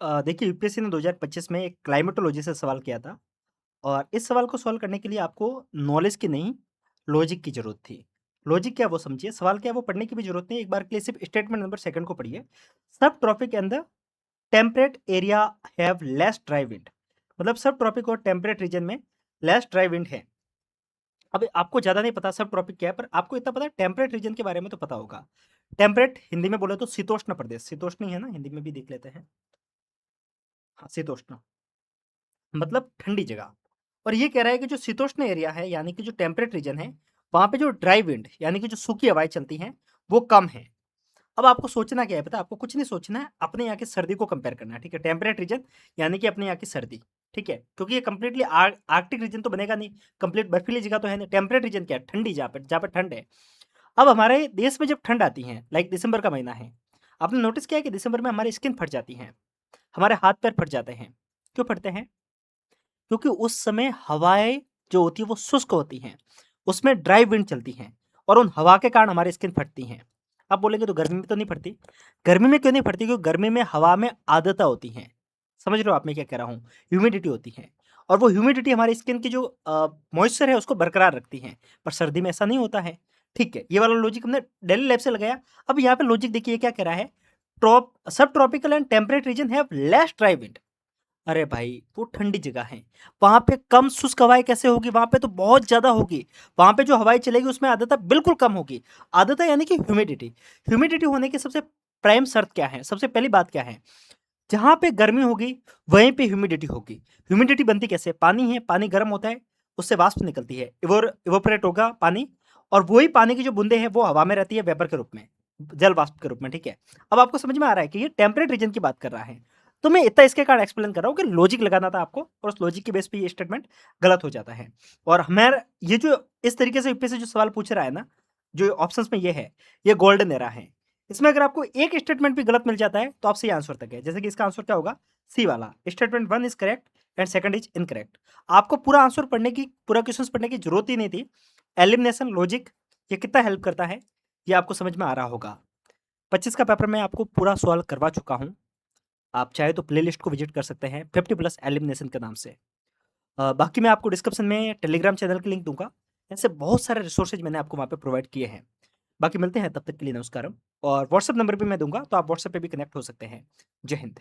देखिए यूपीएससी ने 2025 में एक क्लाइमेटोलॉजी से सवाल किया था और इस सवाल को सॉल्व करने के लिए आपको नॉलेज की नहीं, लॉजिक की ज़रूरत थी। लॉजिक क्या है वो समझिए, सवाल क्या है वो पढ़ने की भी ज़रूरत नहीं है, एक बार के लिए सिर्फ स्टेटमेंट नंबर सेकंड को पढ़िए। Subtropic and the temperate area have less dry wind. मतलब सब ट्रॉपिक और टेम्परेट रीजन में लेस ड्राई विंड है। अब आपको ज़्यादा नहीं पता सब ट्रॉपिक क्या है, पर आपको इतना पता है टेम्परेट रीजन के बारे में तो पता होगा। टेम्परेट हिंदी में बोले तो शीतोष्ण प्रदेश, शीतोष्ण ही है ना, हिंदी में भी देख लेते हैं। हाँ, शीतोष्ण मतलब ठंडी जगह। और ये कह रहा है कि जो शीतोष्ण एरिया है यानी कि जो टेम्परेट रीजन है, वहाँ पे जो ड्राई विंड यानी कि जो सूखी हवाएँ चलती हैं, वो कम है। अब आपको सोचना क्या है पता है? आपको कुछ नहीं सोचना है, अपने यहाँ की सर्दी को कंपेयर करना है, ठीक है? टेम्परेट रीजन यानी कि अपने यहाँ की सर्दी, ठीक है? क्योंकि ये कंप्लीटली आर्कटिक रीजन तो बनेगा नहीं, कंप्लीट बर्फीली जगह तो है नहीं। टेम्परेट रीजन क्या है? ठंडी जहाँ पे ठंड है। अब हमारे देश में जब ठंड आती है, लाइक दिसंबर का महीना है, आपने नोटिस किया है कि दिसंबर में हमारी स्किन फट जाती है, हमारे हाथ-पैर फट जाते हैं। क्यों फटते हैं? क्योंकि उस समय हवाएँ जो होती हैं वो शुष्क होती हैं, उसमें ड्राई विंड चलती हैं और उन हवा के कारण हमारी स्किन फटती हैं। आप बोलेंगे तो गर्मी में तो नहीं फटती? गर्मी में क्यों नहीं फटती? क्योंकि गर्मी में हवा में आर्द्रता होती है। समझ रहे हो आप मैं क्या कह रहा हूँ? ह्यूमिडिटी होती है और वो ह्यूमिडिटी हमारी स्किन की जो मॉइस्चर है उसको बरकरार रखती है, पर सर्दी में ऐसा नहीं होता है। ठीक है, ये वाला लॉजिक हमने डेली लाइफ से लगाया। अब यहाँ पे लॉजिक देखिए ये क्या कह रहा है? सब tropical and temperate region have less dry wind. अरे भाई, वो ठंडी जगह है। वहाँ पे कम शुष्क हवाएँ कैसे होगी? वहाँ पे तो बहुत ज़्यादा होगी। वहाँ पे जो हवाएँ चलेगी उसमें आर्द्रता बिल्कुल कम होगी। आर्द्रता यानी कि ह्यूमिडिटी। ह्यूमिडिटी होने की सबसे प्राइम शर्त क्या है? सबसे पहली बात क्या है? जहाँ पे गर्मी होगी, वहीं पे ह्यूमिडिटी होगी। ह्यूमिडिटी बनती कैसे? पानी है, पानी गर्म होता है, उससे वाष्प निकलती है। इवेपोरेट होगा पानी और वही पानी की जो बूँदें हैं, वो हवा में रहती है वेपर के रूप में, जल वाष्प के रूप में, ठीक है? अब आपको समझ में आ रहा है कि ये टेम्परेट रीजन की बात कर रहा है। तो मैं इतना इसके कारण एक्सप्लेन कर रहा हूँ कि लॉजिक लगाना था आपको और उस लॉजिक के बेस पे ये स्टेटमेंट गलत हो जाता है। और हमें ये जो इस तरीके से यूपीएससी जो सवाल पूछ रहा है ना, जो ऑप्शंस में ये है, ये गोल्डन एरा है। इसमें अगर आपको एक स्टेटमेंट भी गलत मिल जाता है, तो आप सही आंसर तक है। जैसे कि इसका आंसर क्या होगा? सी वाला। Statement 1 is correct and second is incorrect. आपको पूरा आंसर पढ़ने की, पूरा क्वेश्चंस पढ़ने की ज़रूरत ही नहीं थी। एलिमिनेशन लॉजिक ये कितना हेल्प करता है, ये आपको समझ में आ रहा होगा। 25 का पेपर मैं आपको पूरा सॉल्व करवा चुका हूँ। आप चाहे तो प्लेलिस्ट को विज़िट कर सकते हैं 50 प्लस एलिमिनेशन के नाम से। बाकी मैं आपको डिस्क्रिप्शन में टेलीग्राम चैनल की लिंक दूँगा। ऐसे बहुत सारे रिसोर्सेज़ मैंने आपको वहाँ पे प्रोवाइड किए हैं। बाकी मिलते हैं तब तक के लिए नमस्कारम और व्हाट्सएप नंबर भी मैं दूँगा, तो आप व्हाट्सएप पे भी कनेक्ट हो सकते हैं। जय हिंद।